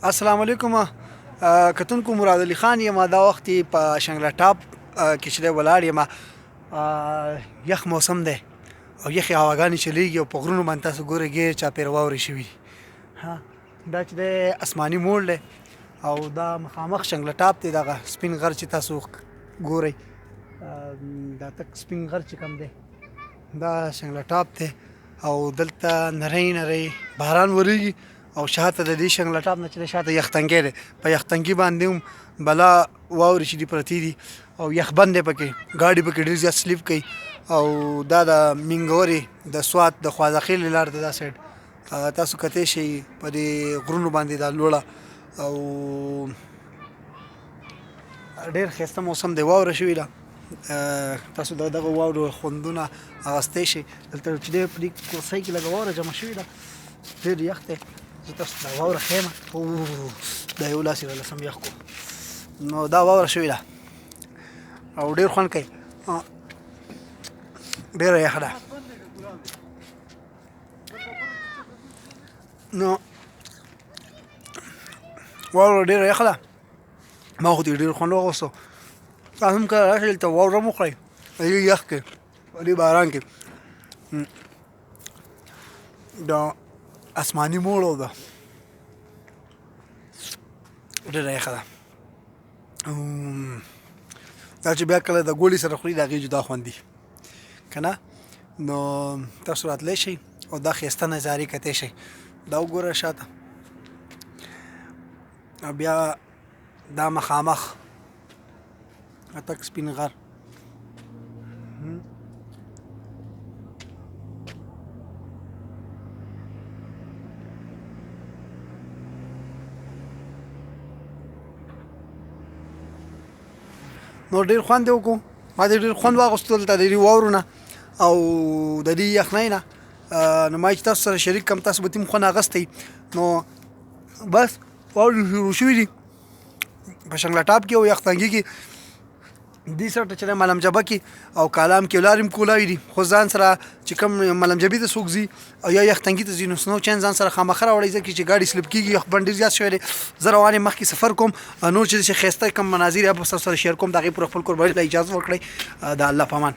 السلام علیکم. کتونکو مراد علي خان یم. دا وخت په شنګله ټاپ کې چې دی ولاړ یم. یخ موسم دی او یخې هواګانې چلیږي او په غرونو باندې تاسو ګورئ ګیر چاپېره واورې شوي. دا چې دی اسماني موړ دی او دا مخامخ شنګله ټاپ دی. دغه سپین غر چې تاسو ګورئ، دا تک سپین غر چې کوم دی دا شنګله ټاپ دی او دلته نری نری باران وریږي او شاته د دې شنګله ټاپ نه چې دی شاته یختنګی دی. په یختنګي باندې هم بلا واورې چې دي پرتې دي او یخبند دی پکې. ګاډي پکې ډېر زیات سلیپ کوي او دا د مینګورې د سوات د خوازخیلې لار ده دا سایډ. تاسو کتی شئ په دې غرونو باندې دا لوړه او ډېر ښایسته موسم دی. واوره شوې ده. تاسو د دغه واورو خوندونه اخیستی شئ. دلته چې دی په دې کورسۍ کې لږه واوره جمع شوې ده، ډېر یخ دی. زه تاسو ته دا واوره ښیم. دا یو لاس یې راله سم یخ کړو. نو دا واوره شوې ده او ډېر خوند کوي. ډېره یخه ده. نو واوره ډېره یخه ده. ما خو دې ډېر خوند واخیستو. تاسو هم کله راشئ دلته واوره هم وخورئ په دې یخ کې، په دې باران کې. دا اسماني موړ ده، ډېره یخه ده. دا چې بیا کله د ګوړې سره خوري د هغې جدا خوند دي که نه. نو تاسو راتلی شئ او دا ښایسته نظارې کتی شئ. دا وګوره شاته او بیا دا مخامخ تک سپین غر. نو ډېر خوند یې وکړو. ما دې ډېر خوند واخیستو دلته د دې واورو نه او د دې یخنۍ نه. نو ما چې تاسو سره شریک کړم، تاسو به ترې هم خوند اخیستی. نو بس واورې شروع شوي دي په شنګله ټاپ کې او یختنګي کې. دې سایډ ته چې دی ملم جبه کې او کالام کې لارې هم کولاوي دي، خو ځان سره چې کوم ملم جبې ته څوک ځي او یا یختنګي ته ځي نو سنو چین ځان سره خامخا راوړئ، ځکه چې ګاډي سلیپ کېږي. یخبند ډېر زیات شوی دی. زه روان یم مخکې سفر کوم. نور چې ښایسته کوم مناظر یا به تاسو سره شیر کوم د هغې پوره خپل قرباني ته اجازه ورکړئ. د الله په امان.